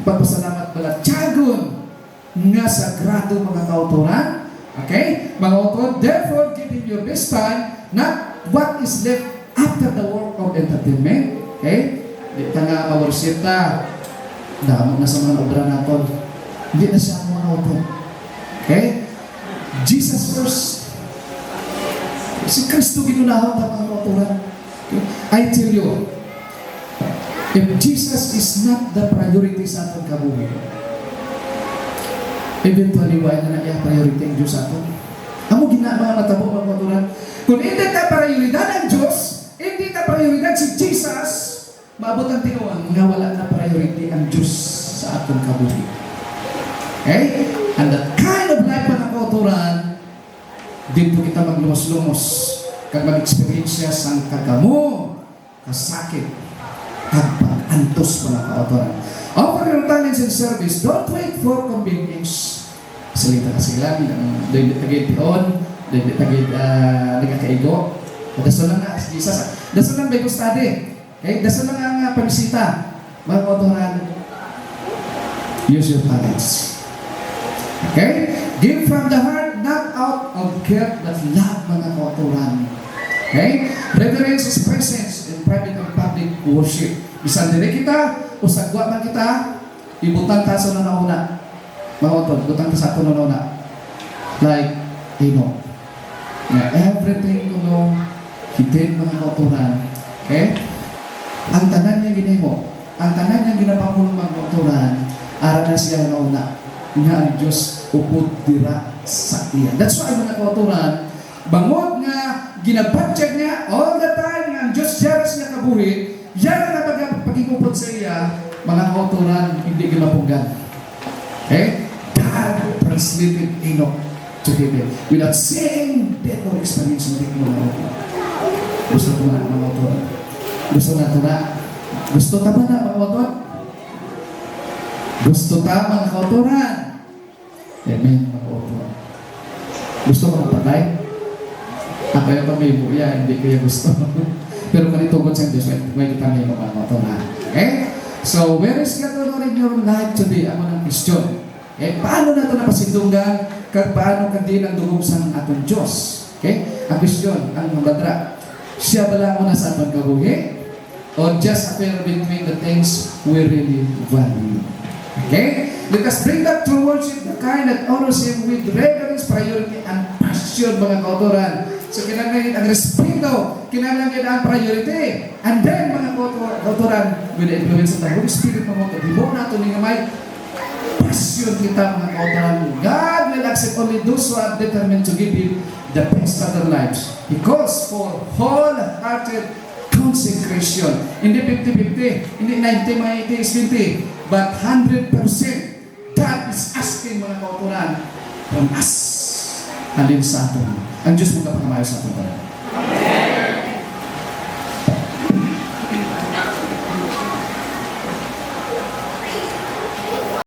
pagpasalamat bala tiyagon nga sagrado mga kauturan. Okay? Mga kauturan, therefore, giving your best time, not what is left after the work of entertainment. Okay? Di ka nga ma-worship ta. Damot na sa mga obra natin. Hindi na siya mga kauturan. Okay? Jesus first. Si Kristo ginunahon na mga kauturan. Okay? I tell you, if Jesus is not the priority sa ating kabuhi, eventually, wala na iya priority ang Diyos sa atin. Amo ginagawa matabo mga kauturan. Kung hindi na prioridad ang Diyos, hindi na prioridad si Jesus, maabot ang tinuan nga wala na priority ang Diyos sa ating kabuhi. Okay? And that kind of life mga kauturan, dito kita maglumos-lumos kag mag-experience siya sa kagamo, kasakit, at pag-antos mga kauturan. Offer your talents and service. Don't wait for convenience. Salita kasi lang, dahil tagit on, dahil tagit nagkakaigo. Dasal lang na, Jesus. Dasal lang Bible study. Okay? Dasal lang ang pagbisita. Mga kauturan, use your talents. Okay? Give from the heart, not out of guilt, but love mga kauturan. Okay? Reverence His presence in private and public worship. Bisan dire kita, usagwa man kita, ibutang ta sa nauna. Mga kauturan, ibutang ta sa ato nauna. Like, na everything kuno, hitin mga kauturan. Okay? Ang tanan niya ginimo, ang tanan niya ginapamulong mga kauturan, ara na siya nauna. Nga ang Diyos upod dira sa iya. That's why mga kauturan, bangod nga ginabudget niya all the time nga ang Diyos jealous niya kabuhi, yan na pagkikupod sa iya, mga kauturan, hindi ginapunggan. Okay? God translated Enoch to heaven without seeing death or experience ng mga kauturan. Gusto ko na mga kauturan. Gusto na ito na. Gusto ta ba na mga kauturan? Gusto ta mga kauturan? Amen mga kauturan. Gusto mo magpatay? Ako yung pamibo, hindi kaya gusto. Pero kung itugod sa Diyos, may kita may mga kauturan. Okay? So, where is God in your life today? Ako ng question. Okay? Paano na ito napasindunggan? Paano kandi ng dugong sa atong Diyos? Okay? Ang question, ang mabadra, siya bala mo na sa atong kabuhi? Or just appear between the things we really value? Okay? Let us bring that true worship, the kind that honors Him with reverence, priority, and passion, mga kauturan. So, kinangangit ang respeto, kinangangit ang priority. And then, mga kauturan, with the influence of the Holy Spirit, mga kauturan, hibo nato ni may passion kita, mga kauturan. God will accept only those who are determined to give Him the best of their lives. He calls for wholehearted consecration. Hindi 50-50, hindi 90, mga 80 is 20, but 100%. God is asking mga kauturan from us. Halin sa atin. Ang Diyos mong kapagamayo sa atin.